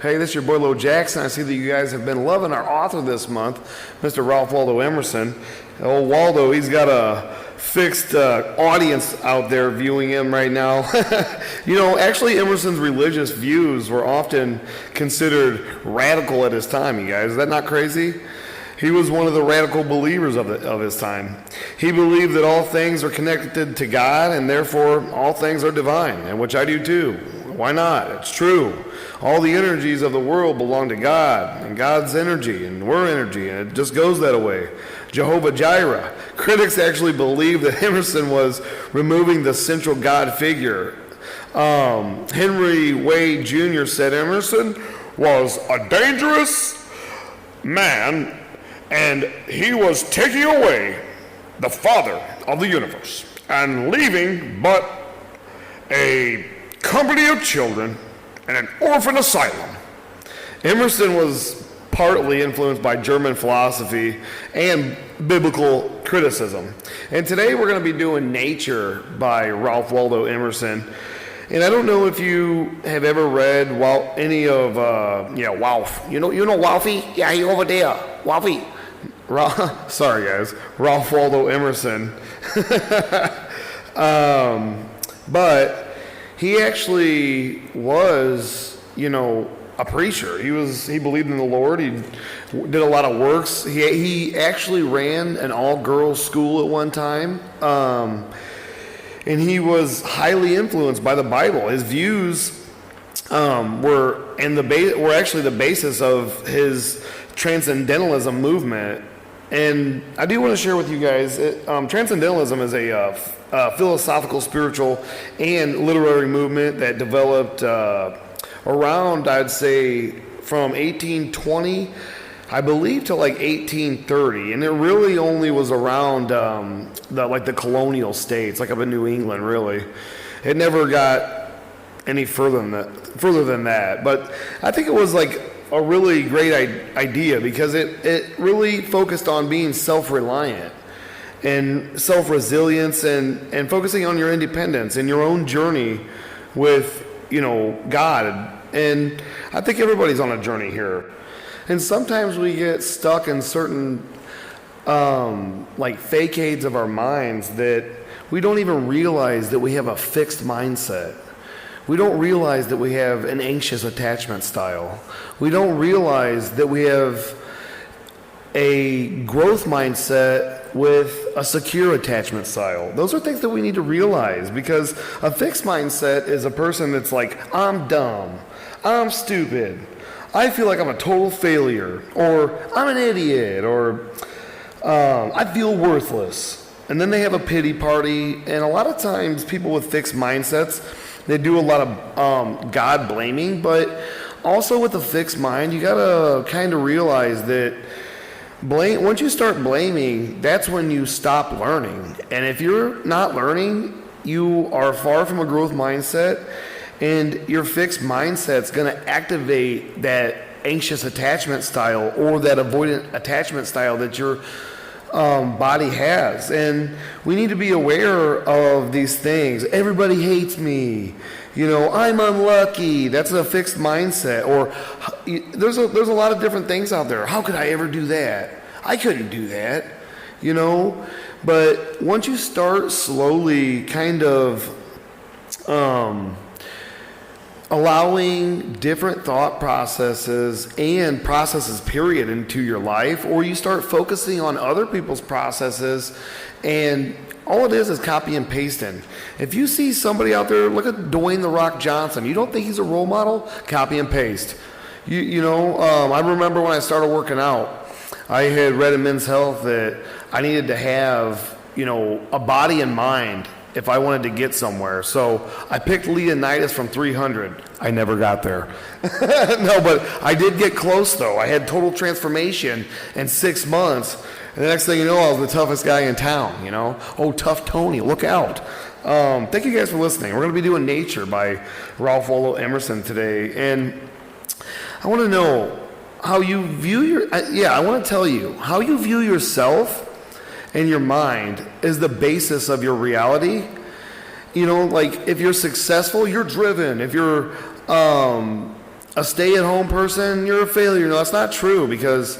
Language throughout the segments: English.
Hey, this is your boy Lo Jackson. I see that you guys have been loving our author this month, Mr. Ralph Waldo Emerson. Old Waldo, he's got a fixed audience out there viewing him right now. Actually, Emerson's religious views were often considered radical at his time, you guys. Is that not crazy? He was one of the radical believers of his time. He believed that all things are connected to God, and therefore all things are divine, and which I do too. Why not? It's true. All the energies of the world belong to God, and God's energy, and we're energy, and it just goes that way. Jehovah Jireh. Critics actually believe that Emerson was removing the central God figure. Henry Wade Jr. said Emerson was a dangerous man, and he was taking away the father of the universe and leaving but a company of children and an orphan asylum. Emerson was partly influenced by German philosophy and biblical criticism. And today we're going to be doing Nature by Ralph Waldo Emerson. And I don't know if you have ever read any of, Walf. You know Walfie? Yeah, he over there. Walfie. Sorry, guys. Ralph Waldo Emerson. But he actually was, a preacher. He believed in the Lord. He did a lot of works. He actually ran an all-girls school at one time. And he was highly influenced by the Bible. His views were actually the basis of his transcendentalism movement. And I do want to share with you guys, transcendentalism is a philosophical, spiritual, and literary movement that developed around, I'd say, from 1820, I believe, to like 1830. And it really only was around the colonial states, like up in New England, really. It never got any further than that. But I think it was like a really great idea because it really focused on being self-reliant and self-resilience and focusing on your independence and your own journey with, God. And I think everybody's on a journey here. And sometimes we get stuck in certain facades of our minds that we don't even realize that we have a fixed mindset. We don't realize that we have an anxious attachment style. We don't realize that we have a growth mindset with a secure attachment style. Those are things that we need to realize, because a fixed mindset is a person that's like, I'm dumb, I'm stupid, I feel like I'm a total failure, or I'm an idiot, or I feel worthless. And then they have a pity party. And a lot of times people with fixed mindsets, they do a lot of God blaming, but also with a fixed mind, you gotta kind of realize that once you start blaming, that's when you stop learning. And if you're not learning, you are far from a growth mindset, and your fixed mindset's gonna activate that anxious attachment style or that avoidant attachment style that your body has. And we need to be aware of these things. Everybody hates me. I'm unlucky. That's a fixed mindset. Or there's a lot of different things out there. How could I ever do that? I couldn't do that. But once you start slowly kind of allowing different thought processes and processes period into your life, or you start focusing on other people's processes, and all it is copy and pasting. If you see somebody out there, look at Dwayne "The Rock" Johnson. You don't think he's a role model? Copy and paste. I remember when I started working out, I had read in Men's Health that I needed to have, a body and mind if I wanted to get somewhere. So I picked Leonidas from 300. I never got there. No, but I did get close, though. I had total transformation in 6 months. And the next thing you know, I was the toughest guy in town, Oh, Tough Tony, look out. Thank you guys for listening. We're going to be doing Nature by Ralph Waldo Emerson today. And I want to know how you view I want to tell you, how you view yourself and your mind is the basis of your reality. If you're successful, you're driven. If you're a stay-at-home person, you're a failure. No, that's not true, because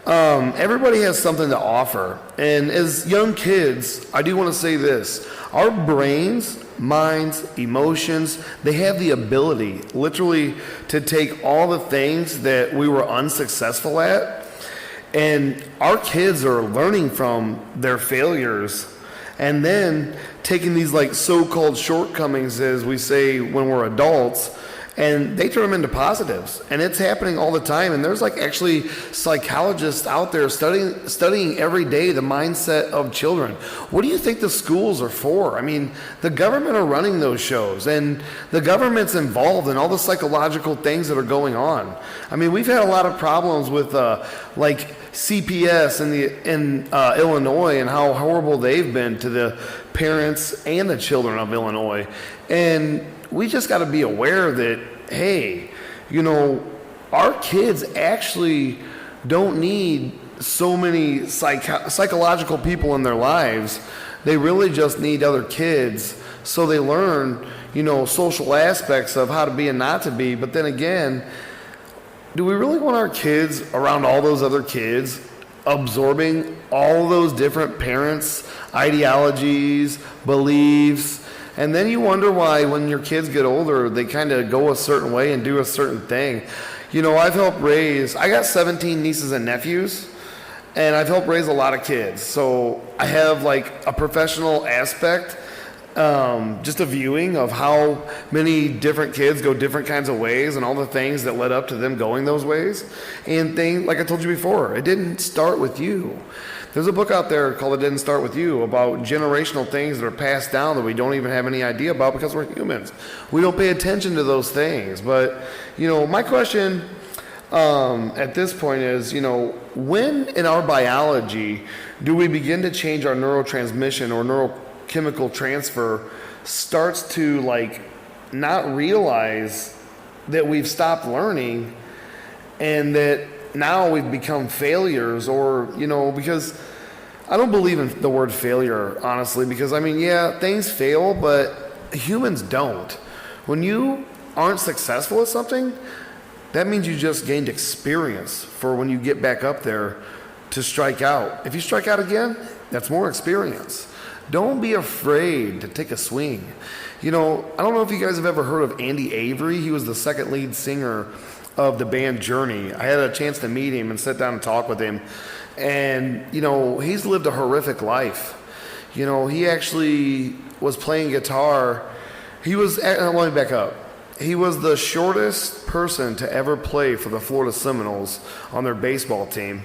everybody has something to offer. And as young kids, I do want to say this. Our brains, minds, emotions, they have the ability literally to take all the things that we were unsuccessful at, and our kids are learning from their failures and then taking these like so-called shortcomings, as we say when we're adults, and they turn them into positives. And it's happening all the time. And there's like actually psychologists out there studying every day the mindset of children. What do you think the schools are for? I mean, the government are running those shows, and the government's involved in all the psychological things that are going on. I mean, we've had a lot of problems with like CPS in Illinois, and how horrible they've been to the parents and the children of Illinois. And we just got to be aware that, hey, you know, our kids actually don't need so many psychological people in their lives. They really just need other kids, so they learn, you know, social aspects of how to be and not to be. But then again, do we really want our kids around all those other kids, absorbing all those different parents' ideologies, beliefs? And then you wonder why when your kids get older, they kind of go a certain way and do a certain thing. You know, I got 17 nieces and nephews, and I've helped raise a lot of kids. So I have like a professional aspect, just a viewing of how many different kids go different kinds of ways and all the things that led up to them going those ways. And things, like I told you before, it didn't start with you. There's a book out there called It Didn't Start With You, about generational things that are passed down that we don't even have any idea about because we're humans. We don't pay attention to those things. But, you know, my question at this point is, you know, when in our biology do we begin to change our neurotransmission or neurochemical transfer starts to, like, not realize that we've stopped learning and that now we've become failures? Or, you know, because I don't believe in the word failure, honestly, because I mean, yeah, things fail, but humans don't. When you aren't successful at something, that means you just gained experience for when you get back up there to strike out. If you strike out again, that's more experience. Don't be afraid to take a swing. You know, I don't know if you guys have ever heard of Andy Avery. He was the second lead singer of the band Journey. I had a chance to meet him and sit down and talk with him. And, you know, he's lived a horrific life. You know, he actually was playing guitar. Let me back up. He was the shortest person to ever play for the Florida Seminoles on their baseball team.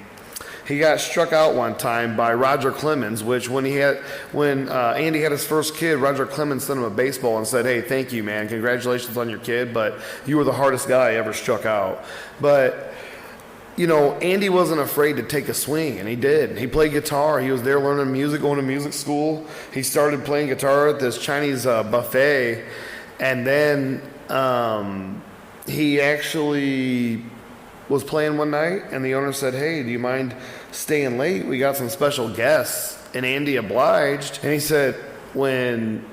He got struck out one time by Roger Clemens, which when Andy had his first kid, Roger Clemens sent him a baseball and said, "Hey, thank you, man. Congratulations on your kid, but you were the hardest guy I ever struck out." But, you know, Andy wasn't afraid to take a swing, and he did. He played guitar. He was there learning music, going to music school. He started playing guitar at this Chinese buffet, and then he actually was playing one night, and the owner said, "Hey, do you mind staying late? We got some special guests." And Andy obliged. And he said, when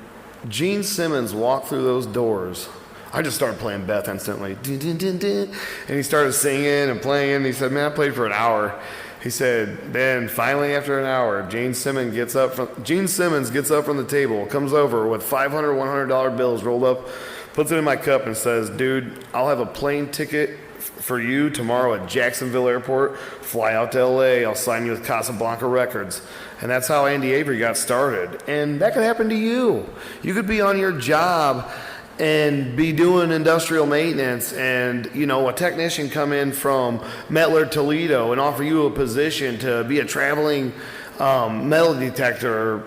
Gene Simmons walked through those doors, I just started playing Beth instantly. Dun, dun, dun, dun. And he started singing and playing. And he said, "Man, I played for an hour." He said, then finally after an hour, Gene Simmons gets up from the table, comes over with $500, $100 bills rolled up, puts it in my cup and says, "Dude, I'll have a plane ticket for you tomorrow at Jacksonville Airport. Fly out to LA. I'll sign you with Casablanca Records." And that's how Andy Avery got started. And that could happen to you. You could be on your job and be doing industrial maintenance, and, you know, a technician come in from Mettler, Toledo, and offer you a position to be a traveling metal detector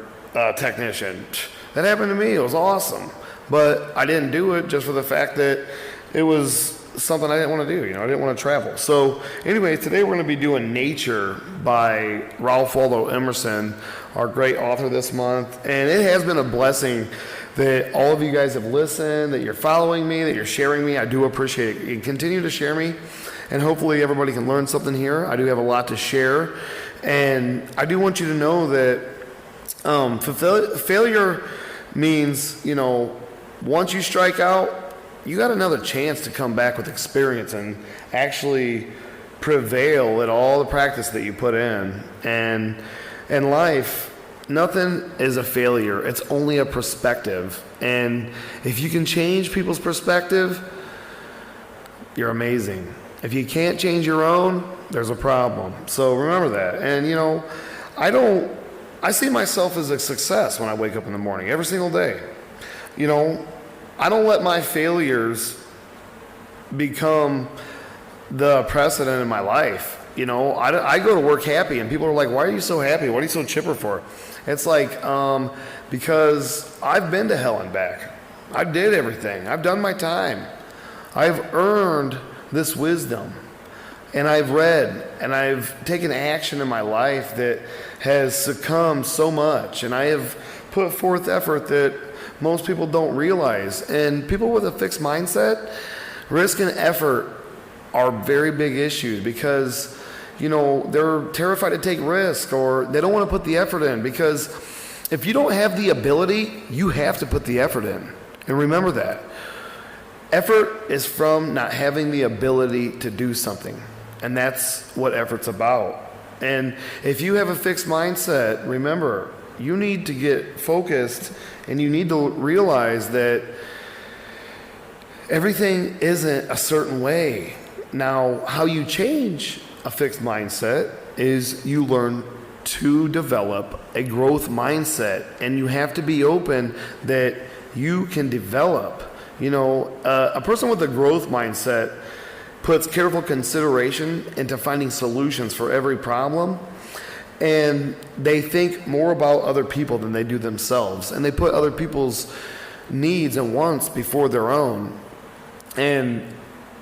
technician. That happened to me. It was awesome. But I didn't do it just for the fact that it was something I didn't want to do. You know, I didn't want to travel. So anyway, today we're going to be doing Nature by Ralph Waldo Emerson, our great author this month. And it has been a blessing that all of you guys have listened, that you're following me, that you're sharing me. I do appreciate it. You continue to share me, and hopefully everybody can learn something here. I do have a lot to share. And I do want you to know that failure means, you know, once you strike out, you got another chance to come back with experience and actually prevail at all the practice that you put in. And in life, nothing is a failure. It's only a perspective. And if you can change people's perspective, you're amazing. If you can't change your own, there's a problem. So remember that. And I see myself as a success when I wake up in the morning, every single day. I don't let my failures become the precedent in my life. I go to work happy, and people are like, why are you so happy? What are you so chipper for? It's like, because I've been to hell and back. I did everything. I've done my time. I've earned this wisdom, and I've read, and I've taken action in my life that has succumbed so much, and I have put forth effort that most people don't realize. And people with a fixed mindset, risk and effort are very big issues because, they're terrified to take risk, or they don't want to put the effort in, because if you don't have the ability, you have to put the effort in. And remember that. Effort is from not having the ability to do something. And that's what effort's about. And if you have a fixed mindset, remember, you need to get focused, and you need to realize that everything isn't a certain way. Now, how you change a fixed mindset is you learn to develop a growth mindset, and you have to be open that you can develop. A person with a growth mindset puts careful consideration into finding solutions for every problem, and they think more about other people than they do themselves, and they put other people's needs and wants before their own. And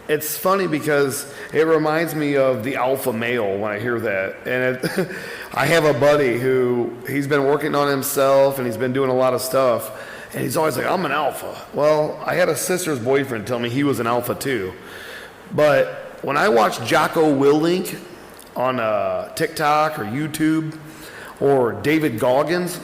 it's funny because it reminds me of the alpha male when I hear that. And I have a buddy he's been working on himself, and he's been doing a lot of stuff, and he's always like, I'm an alpha. Well, I had a sister's boyfriend tell me he was an alpha too. But when I watch Jocko Willink on TikTok or YouTube, or David Goggins,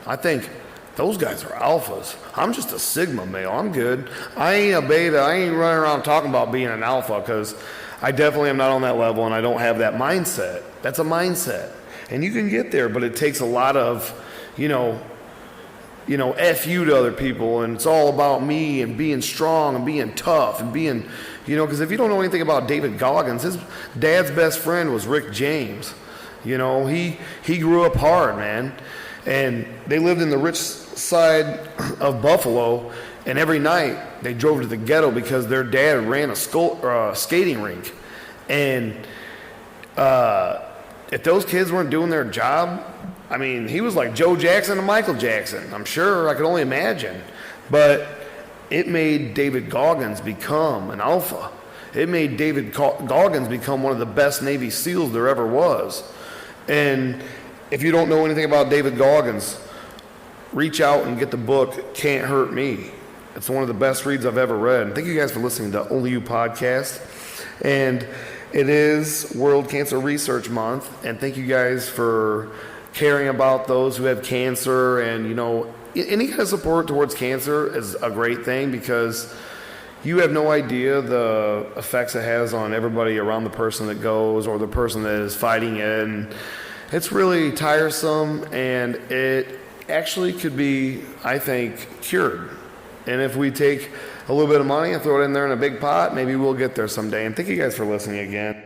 I think those guys are alphas. I'm just a sigma male. I'm good. I ain't a beta. I ain't running around talking about being an alpha, because I definitely am not on that level, and I don't have that mindset. That's a mindset. And you can get there, but it takes a lot of, F you to other people, and it's all about me and being strong and being tough and being, because if you don't know anything about David Goggins, his dad's best friend was Rick James. He grew up hard, man. And they lived in the rich side of Buffalo, and every night they drove to the ghetto because their dad ran a skating rink. And if those kids weren't doing their job, he was like Joe Jackson and Michael Jackson. I'm sure, I could only imagine. But it made David Goggins become an alpha. It made David Goggins become one of the best Navy SEALs there ever was. And if you don't know anything about David Goggins, reach out and get the book, Can't Hurt Me. It's one of the best reads I've ever read. And thank you guys for listening to Only You Podcast. And it is World Cancer Research Month. And thank you guys for caring about those who have cancer. And, any kind of support towards cancer is a great thing, because you have no idea the effects it has on everybody around the person that goes, or the person that is fighting it. And it's really tiresome, and it actually could be, I think, cured. And if we take a little bit of money and throw it in there in a big pot, maybe we'll get there someday. And thank you guys for listening again.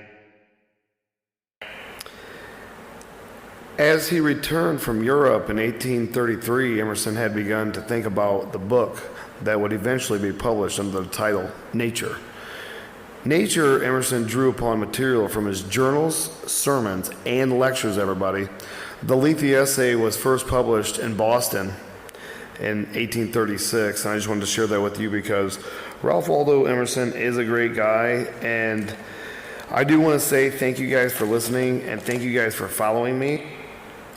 As he returned from Europe in 1833, Emerson had begun to think about the book that would eventually be published under the title Nature. Nature, Emerson drew upon material from his journals, sermons, and lectures, everybody. The lengthy essay was first published in Boston in 1836, and I just wanted to share that with you because Ralph Waldo Emerson is a great guy, and I do want to say thank you guys for listening, and thank you guys for following me.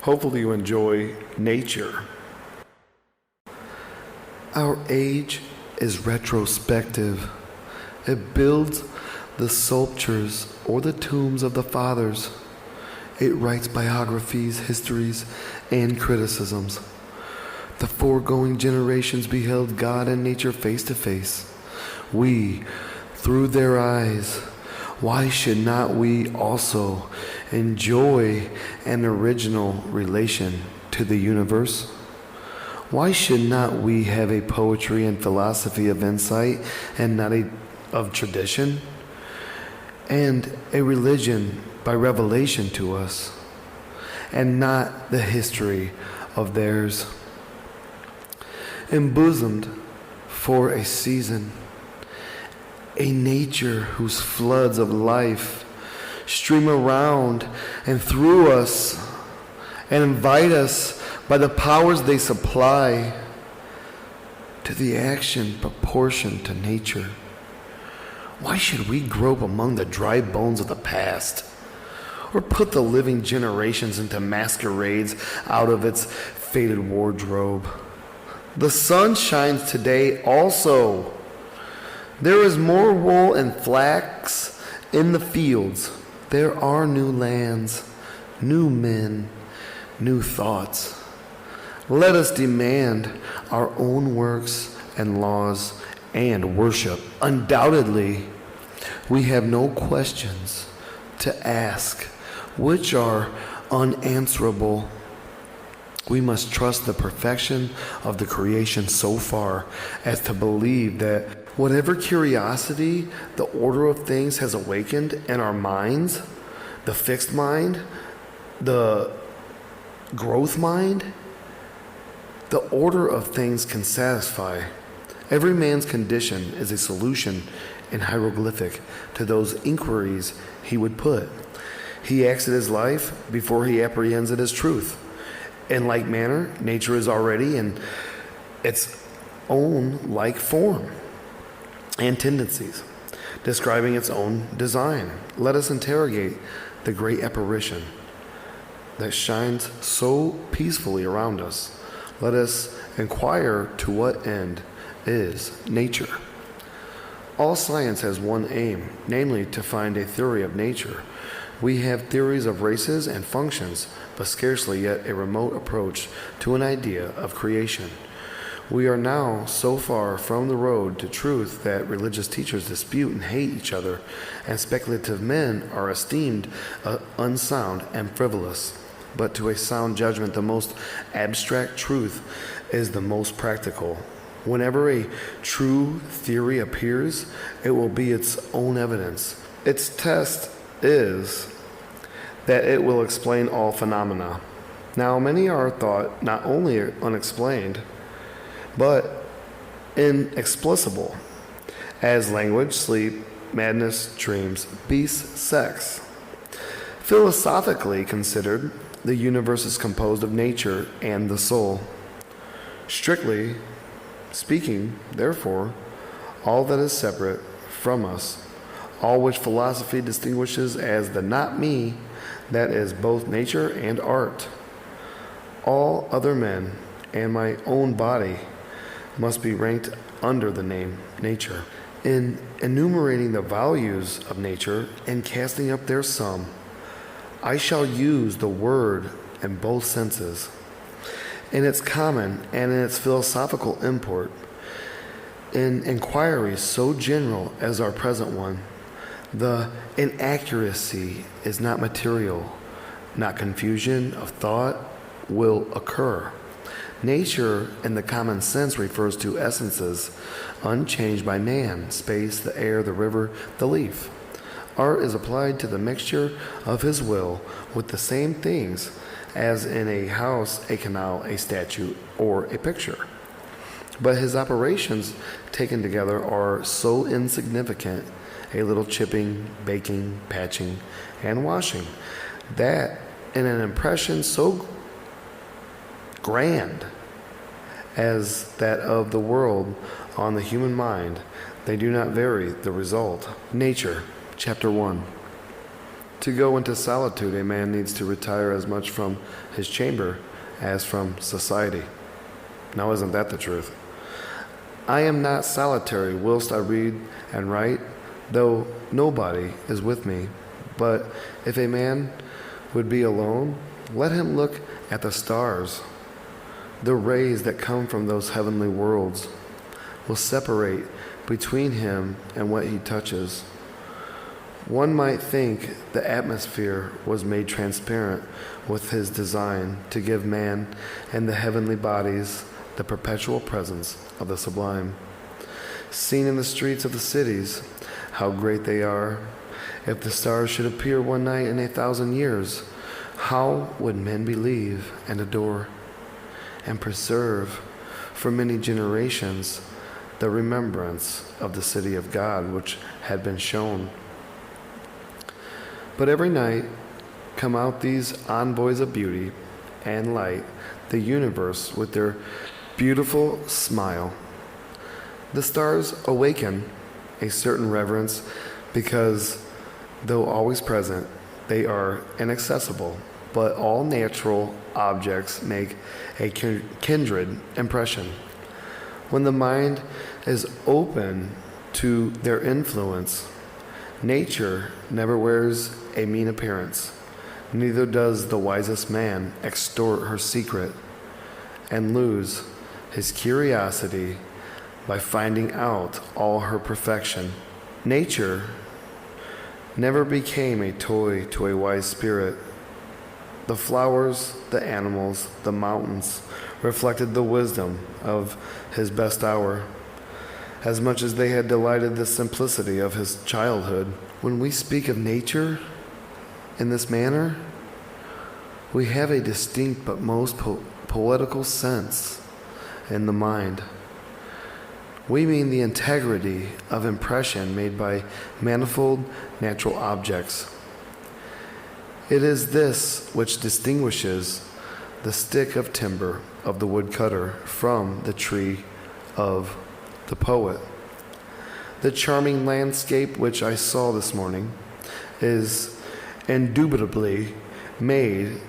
Hopefully you enjoy Nature. Our age is retrospective. It builds the sculptures or the tombs of the fathers. It writes biographies, histories, and criticisms. The foregoing generations beheld God and nature face to face. We, through their eyes, why should not we also enjoy an original relation to the universe? Why should not we have a poetry and philosophy of insight and not of tradition? And a religion by revelation to us, and not the history of theirs? Embosomed for a season, a nature whose floods of life stream around and through us and invite us by the powers they supply to the action proportioned to nature. Why should we grope among the dry bones of the past, or put the living generations into masquerades out of its faded wardrobe? The sun shines today also. There is more wool and flax in the fields. There are new lands, new men, new thoughts. Let us demand our own works and laws and worship. Undoubtedly, we have no questions to ask which are unanswerable. We must trust the perfection of the creation so far as to believe that whatever curiosity the order of things has awakened in our minds, the fixed mind, the growth mind, the order of things can satisfy. Every man's condition is a solution in hieroglyphic to those inquiries he would put. He acts at his life before he apprehends it as truth. In like manner, nature is already in its own like form and tendencies, describing its own design. Let us interrogate the great apparition that shines so peacefully around us. Let us inquire to what end is nature. All science has one aim, namely to find a theory of nature. We have theories of races and functions, but scarcely yet a remote approach to an idea of creation. We are now so far from the road to truth that religious teachers dispute and hate each other, and speculative men are esteemed unsound and frivolous. But to a sound judgment, the most abstract truth is the most practical. Whenever a true theory appears, it will be its own evidence. Its test is that it will explain all phenomena. Now, many are thought not only unexplained, but inexplicable, as language, sleep, madness, dreams, beasts, sex. Philosophically considered, the universe is composed of nature and the soul. Strictly speaking, therefore, all that is separate from us, all which philosophy distinguishes as the not me, that is both nature and art, all other men and my own body must be ranked under the name nature. In enumerating the values of nature and casting up their sum, I shall use the word in both senses, in its common and in its philosophical import. In inquiries so general as our present one, the inaccuracy is not material, not confusion of thought will occur. Nature in the common sense refers to essences unchanged by man, space, the air, the river, the leaf. Art is applied to the mixture of his will with the same things as in a house, a canal, a statue, or a picture. But his operations taken together are so insignificant, a little chipping, baking, patching, and washing, that in an impression so grand as that of the world on the human mind, they do not vary the result. Nature, Chapter 1. To go into solitude, a man needs to retire as much from his chamber as from society. Now, isn't that the truth? I am not solitary whilst I read and write, though nobody is with me. But if a man would be alone, let him look at the stars. The rays that come from those heavenly worlds will separate between him and what he touches. One might think the atmosphere was made transparent with his design to give man and the heavenly bodies the perpetual presence of the sublime. Seen in the streets of the cities, how great they are. If the stars should appear one night in 1,000 years, how would men believe and adore and preserve for many generations the remembrance of the city of God which had been shown? But every night come out these envoys of beauty and light, the universe with their beautiful smile. The stars awaken a certain reverence because, though always present, they are inaccessible, but all natural objects make a kindred impression. When the mind is open to their influence, nature never wears a mean appearance, neither does the wisest man extort her secret and lose his curiosity by finding out all her perfection. Nature never became a toy to a wise spirit. The flowers, the animals, the mountains reflected the wisdom of his best hour, as much as they had delighted the simplicity of his childhood. When we speak of nature in this manner, we have a distinct but most poetical sense in the mind. We mean the integrity of impression made by manifold natural objects. It is this which distinguishes the stick of timber of the woodcutter from the tree of the poet. The charming landscape which I saw this morning is indubitably made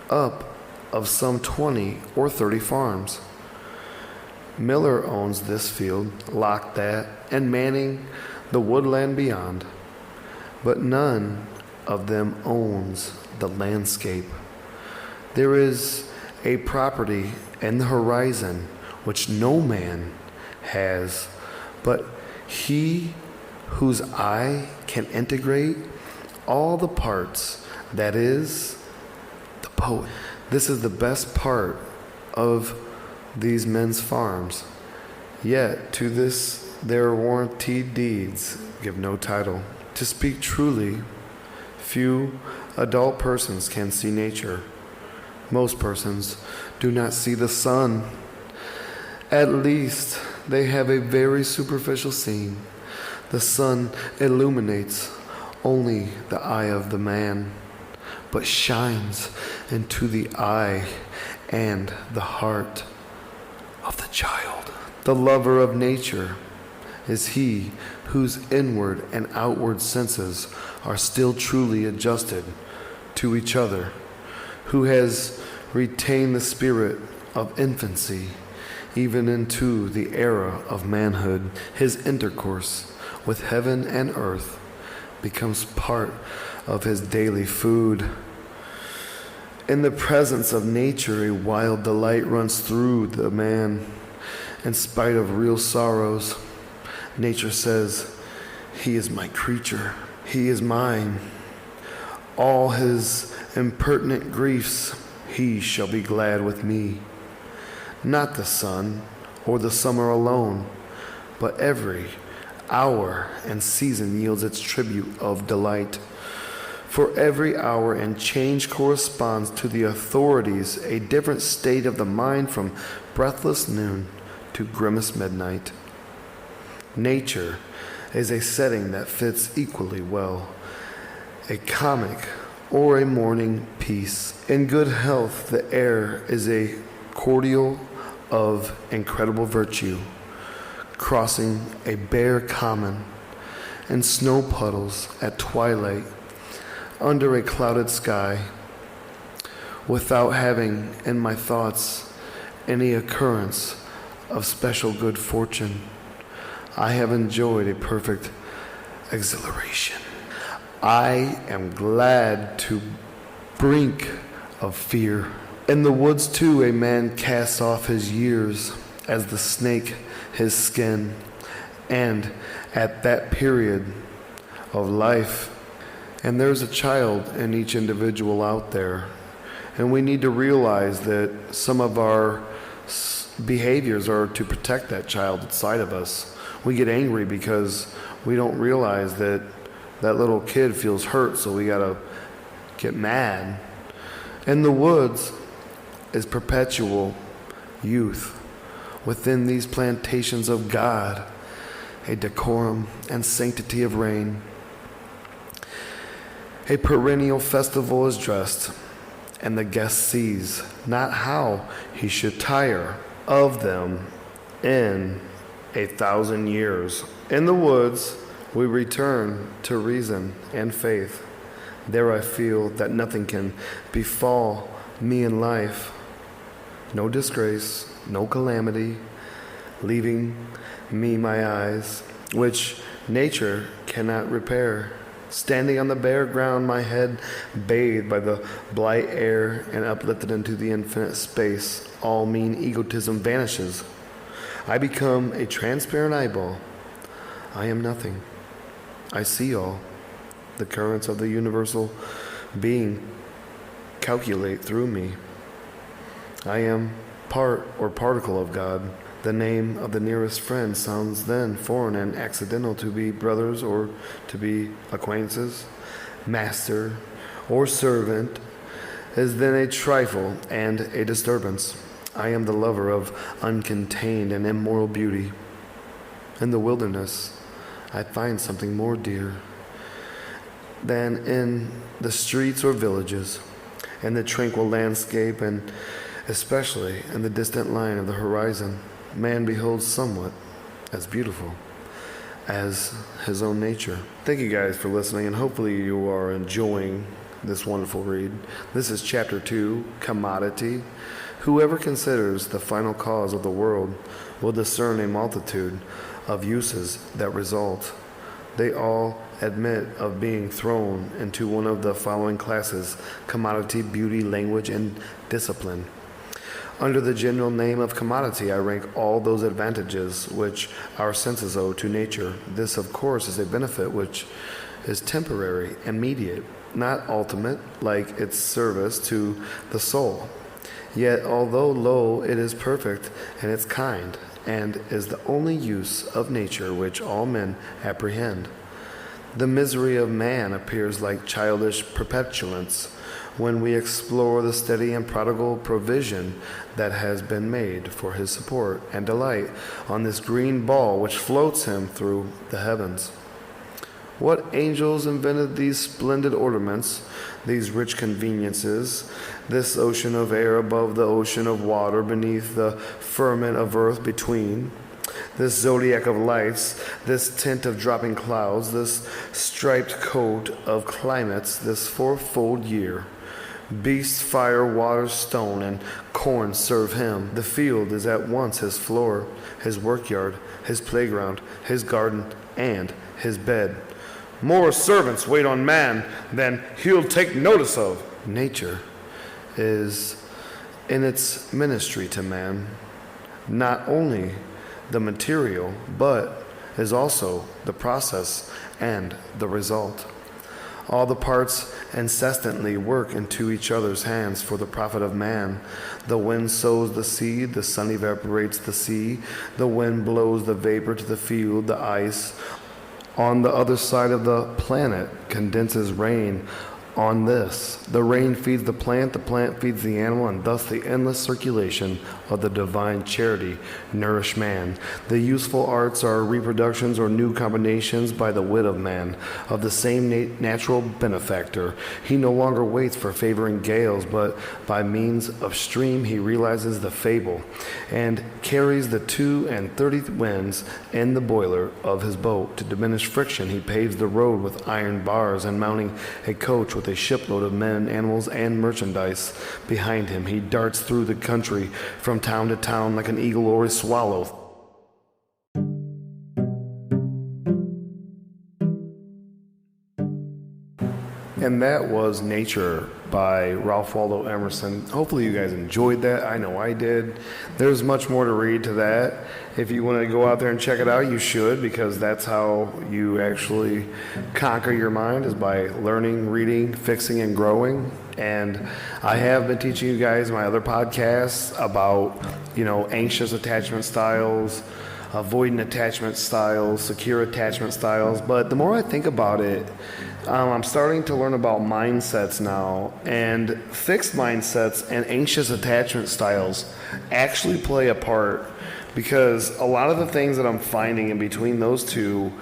up of some 20 or 30 farms. Miller owns this field, Locke that, and Manning the woodland beyond, but none of them owns the landscape. There is a property in the horizon which no man has, but he whose eye can integrate all the parts, that is, the poet. This is the best part of these men's farms, yet to this their warranted deeds give no title. To speak truly, few adult persons can see nature. Most persons do not see the sun. At least they have a very superficial seeing. The sun illuminates only the eye of the man, but shines into the eye and the heart of the child. The lover of nature is he whose inward and outward senses are still truly adjusted to each other, who has retained the spirit of infancy even into the era of manhood. His intercourse with heaven and earth becomes part of his daily food. In the presence of nature, a wild delight runs through the man. In spite of real sorrows, nature says, "He is my creature. He is mine. All his impertinent griefs, he shall be glad with me." Not the sun or the summer alone, but every hour and season yields its tribute of delight. For every hour and change corresponds to the authorities a different state of the mind, from breathless noon to grimmest midnight. Nature is a setting that fits equally well a comic or a morning piece. In good health, the air is a cordial of incredible virtue, crossing a bare common in snow puddles at twilight under a clouded sky, without having in my thoughts any occurrence of special good fortune. I have enjoyed a perfect exhilaration. I am glad to brink of fear. In the woods too a man casts off his years, as the snake his skin. And at that period of life, and there's a child in each individual out there, and we need to realize that some of our behaviors are to protect that child inside of us. We get angry because we don't realize that that little kid feels hurt, so we gotta get mad. In the woods is perpetual youth. Within these plantations of God, a decorum and sanctity of reign. A perennial festival is dressed, and the guest sees not how he should tire of them in 1,000 years. In the woods, we return to reason and faith. There I feel that nothing can befall me in life. No disgrace, no calamity, leaving me my eyes, which nature cannot repair. Standing on the bare ground, my head bathed by the blight air and uplifted into the infinite space, all mean egotism vanishes. I become a transparent eyeball. I am nothing. I see all. The currents of the universal being calculate through me. I am part or particle of God. The name of the nearest friend sounds then foreign and accidental. To be brothers or to be acquaintances, master or servant is then a trifle and a disturbance. I am the lover of uncontained and immoral beauty. In the wilderness, I find something more dear than in the streets or villages, in the tranquil landscape, and especially in the distant line of the horizon. Man beholds somewhat as beautiful as his own nature. Thank you guys for listening, and hopefully you are enjoying this wonderful read. This is Chapter 2, Commodity. Whoever considers the final cause of the world will discern a multitude of uses that result. They all admit of being thrown into one of the following classes: commodity, beauty, language, and discipline. Under the general name of commodity, I rank all those advantages which our senses owe to nature. This, of course, is a benefit which is temporary, immediate, not ultimate, like its service to the soul. Yet, although low, it is perfect in its kind, and is the only use of nature which all men apprehend. The misery of man appears like childish perpetuance when we explore the steady and prodigal provision that has been made for his support and delight on this green ball which floats him through the heavens. What angels invented these splendid ornaments, these rich conveniences, this ocean of air above the ocean of water, beneath the firmament of earth between, this zodiac of lights, this tint of dropping clouds, this striped coat of climates, this fourfold year. Beast, fire, water, stone, and corn serve him. The field is at once his floor, his workyard, his playground, his garden, and his bed. More servants wait on man than he'll take notice of. Nature is in its ministry to man not only the material, but is also the process and the result. All the parts incessantly work into each other's hands for the profit of man. The wind sows the seed, the sun evaporates the sea, the wind blows the vapor to the field, the ice on the other side of the planet condenses rain on this. The rain feeds the plant feeds the animal, and thus the endless circulation of the divine charity nourish man. The useful arts are reproductions or new combinations by the wit of man, of the same natural benefactor. He no longer waits for favoring gales, but by means of stream he realizes the fable, and carries the 32 winds in the boiler of his boat. To diminish friction, he paves the road with iron bars, and mounting a coach with a shipload of men, animals, and merchandise behind him, he darts through the country from town to town like an eagle or a swallow. And that was Nature by Ralph Waldo Emerson. Hopefully you guys enjoyed that. I know I did. There's much more to read to that. If you want to go out there and check it out, you should, because that's how you actually conquer your mind, is by learning, reading, fixing, and growing. And I have been teaching you guys my other podcasts about, anxious attachment styles, avoidant attachment styles, secure attachment styles. But the more I think about it, I'm starting to learn about mindsets now, and fixed mindsets and anxious attachment styles actually play a part, because a lot of the things that I'm finding in between those two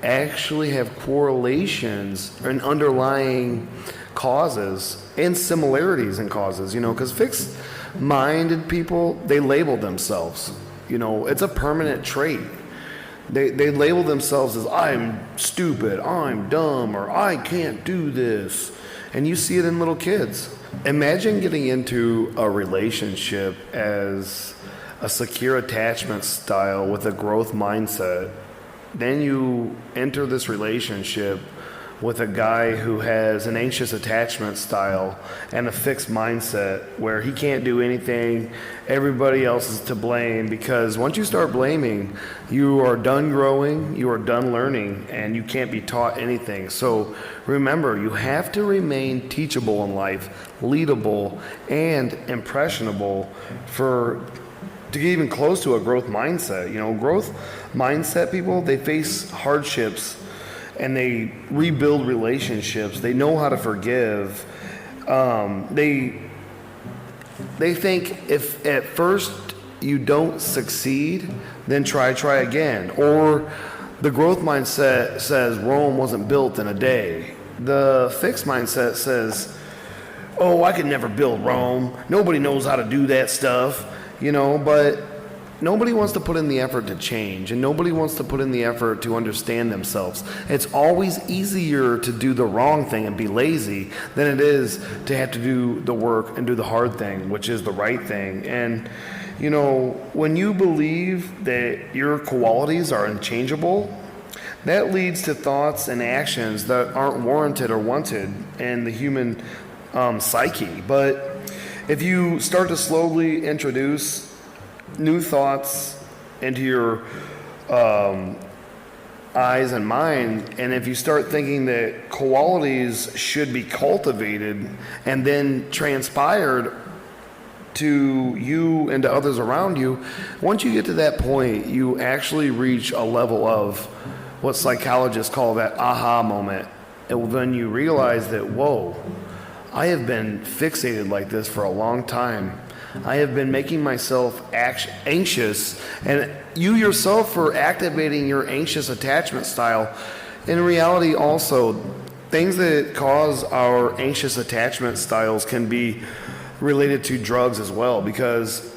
actually have correlations and underlying causes and similarities in causes, because fixed-minded people, they label themselves. It's a permanent trait. They label themselves as, I'm stupid, I'm dumb, or I can't do this. And you see it in little kids. Imagine getting into a relationship as a secure attachment style with a growth mindset. Then you enter this relationship with a guy who has an anxious attachment style and a fixed mindset where he can't do anything, everybody else is to blame, because once you start blaming, you are done growing, you are done learning, and you can't be taught anything. So remember, you have to remain teachable in life, leadable, and impressionable to get even close to a growth mindset. Growth mindset people, they face hardships and they rebuild relationships. They know how to forgive. They think if at first you don't succeed, then try again. Or the growth mindset says Rome wasn't built in a day. The fixed mindset says, oh, I could never build Rome. Nobody knows how to do that stuff, but nobody wants to put in the effort to change, and nobody wants to put in the effort to understand themselves. It's always easier to do the wrong thing and be lazy than it is to have to do the work and do the hard thing, which is the right thing. And, when you believe that your qualities are unchangeable, that leads to thoughts and actions that aren't warranted or wanted in the human psyche. But if you start to slowly introduce new thoughts into your eyes and mind, and if you start thinking that qualities should be cultivated and then transpired to you and to others around you, once you get to that point, you actually reach a level of what psychologists call that aha moment. And then you realize that, whoa, I have been fixated like this for a long time. I have been making myself anxious, and you yourself are activating your anxious attachment style. In reality, also, things that cause our anxious attachment styles can be related to drugs as well, because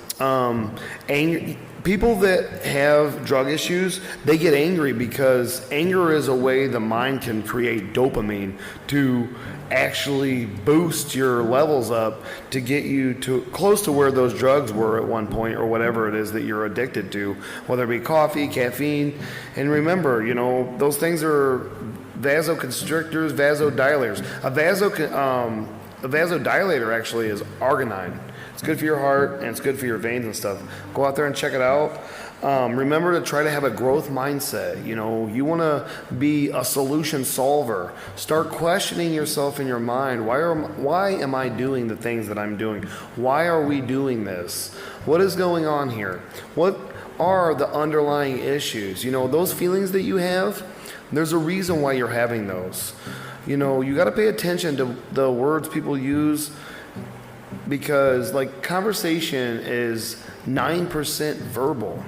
people that have drug issues, they get angry because anger is a way the mind can create dopamine to actually boost your levels up to get you to close to where those drugs were at one point, or whatever it is that you're addicted to, whether it be coffee, caffeine. And remember, those things are vasoconstrictors, vasodilators. A vasodilator actually is arginine. It's good for your heart and it's good for your veins and stuff. Go out there and check it out. Remember to try to have a growth mindset. You want to be a solution solver. Start questioning yourself in your mind. Why am I doing the things that I'm doing? Why are we doing this? What is going on here? What are the underlying issues? Those feelings that you have, there's a reason why you're having those. You got to pay attention to the words people use, because conversation is 9% verbal,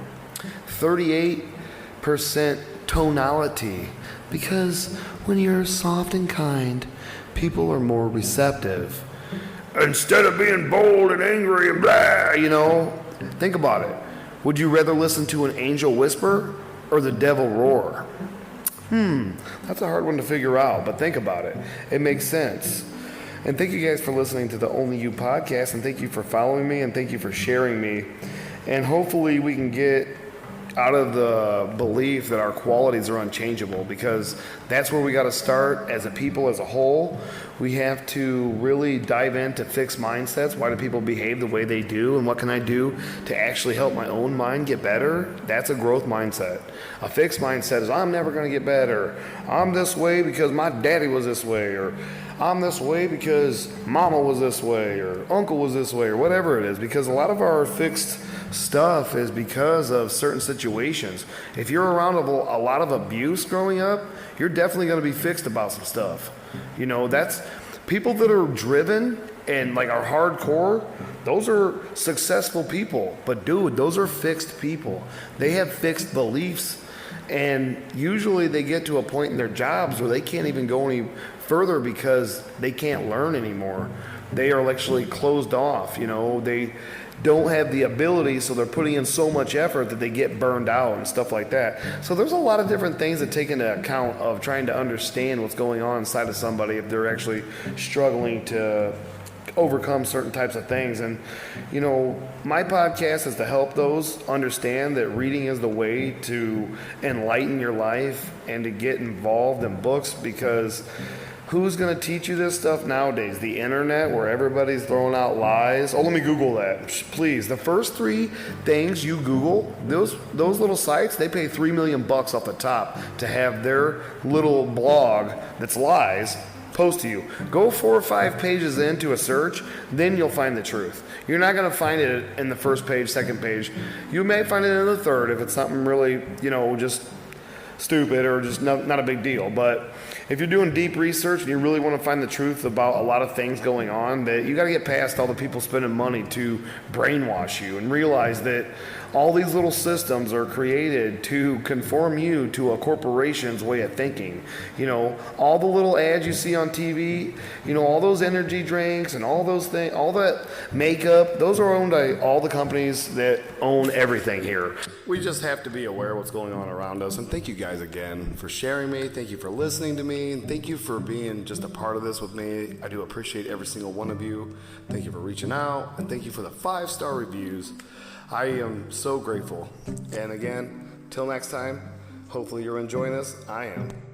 38% tonality, because when you're soft and kind, people are more receptive. Instead of being bold and angry and blah, think about it. Would you rather listen to an angel whisper or the devil roar? That's a hard one to figure out, but think about it. It makes sense. And thank you guys for listening to the Only You podcast, and thank you for following me, and thank you for sharing me. And hopefully we can get out of the belief that our qualities are unchangeable, because that's where we got to start as a people as a whole. We have to really dive into fixed mindsets. Why do people behave the way they do, and what can I do to actually help my own mind get better? That's a growth mindset. A fixed mindset is, I'm never going to get better. I'm this way because my daddy was this way, or I'm this way because mama was this way, or uncle was this way, or whatever it is. Because a lot of our fixed stuff is because of certain situations. If you're around a lot of abuse growing up, you're definitely going to be fixed about some stuff. You know, that's people that are driven and like are hardcore. Those are successful people. But dude, those are fixed people. They have fixed beliefs. And usually they get to a point in their jobs where they can't even go any further because they can't learn anymore. They are actually closed off, you know. They don't have the ability, so they're putting in so much effort that they get burned out and stuff like that. So there's a lot of different things that take into account of trying to understand what's going on inside of somebody if they're actually struggling to overcome certain types of things. And you know, my podcast is to help those understand that reading is the way to enlighten your life and to get involved in books, because who's going to teach you this stuff nowadays? The internet, where everybody's throwing out lies. Oh, let me Google that, please. The first 3 things you Google, those little sites, they pay $3 million off the top to have their little blog that's lies post to you. Go 4 or 5 pages into a search, then you'll find the truth. You're not going to find it in the first page, second page. You may find it in the third if it's something really, you know, just stupid or just not a big deal. But if you're doing deep research and you really want to find the truth about a lot of things going on, that you got to get past all the people spending money to brainwash you and realize that all these little systems are created to conform you to a corporation's way of thinking. You know, all the little ads you see on TV, you know, all those energy drinks and all those things, all that makeup, those are owned by all the companies that own everything here. We just have to be aware of what's going on around us. And thank you guys again for sharing me. Thank you for listening to me. And thank you for being just a part of this with me. I do appreciate every single one of you. Thank you for reaching out. And thank you for the 5-star reviews. I am so grateful. And again, till next time, hopefully you're enjoying this. I am.